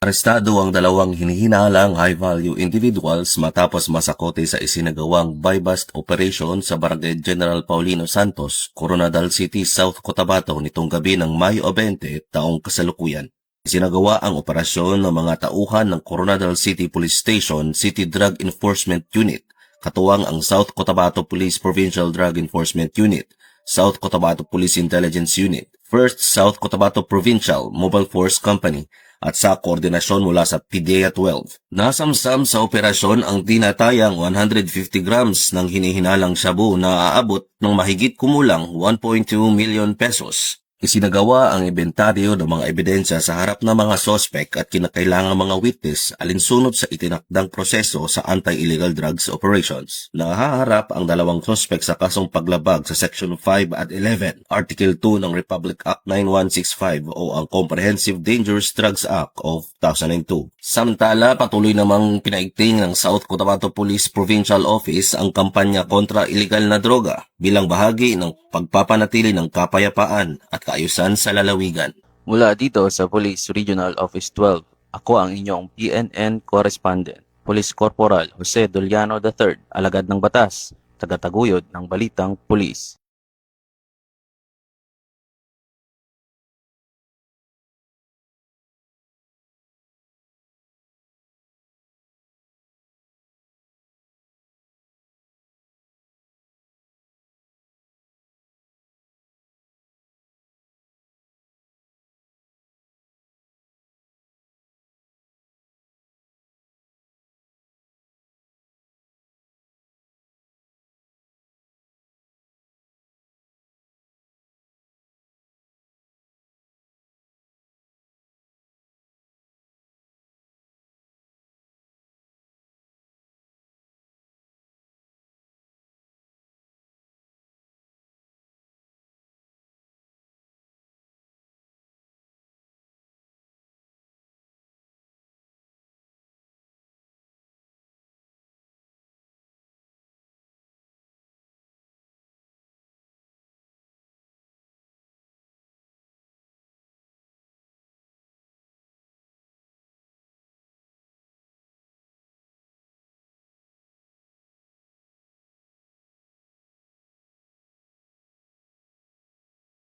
Arestado ang dalawang hinihinalang high-value individuals matapos masakote sa isinagawang buy-bust operation sa Barangay General Paulino Santos, Coronadal City, South Cotabato nitong gabi ng Mayo 20 taong kasalukuyan. Isinagawa ang operasyon ng mga tauhan ng Coronadal City Police Station City Drug Enforcement Unit, katuwang ang South Cotabato Police Provincial Drug Enforcement Unit, South Cotabato Police Intelligence Unit, 1st South Cotabato Provincial Mobile Force Company, at sa koordinasyon mula sa PDEA 12. Nasamsam sa operasyon ang tinatayang 150 grams ng hinihinalang shabu na aabot ng mahigit kumulang 1.2 million pesos. Isinagawa ang inventaryo ng mga ebidensya sa harap ng mga sospek at kinakailangang mga witness alinsunod sa itinakdang proseso sa anti-illegal drugs operations. Nahaharap ang dalawang sospek sa kasong paglabag sa Section 5 at 11, Article 2 ng Republic Act 9165 o ang Comprehensive Dangerous Drugs Act of 2002. Samantala, patuloy namang pinaigting ng South Cotabato Police Provincial Office ang kampanya kontra iligal na droga bilang bahagi ng pagpapanatili ng kapayapaan at kaayusan sa lalawigan. Mula dito sa Police Regional Office 12, ako ang inyong PNN Correspondent, Police Corporal Jose Doliano III, alagad ng batas, tagataguyod ng Balitang Pulis.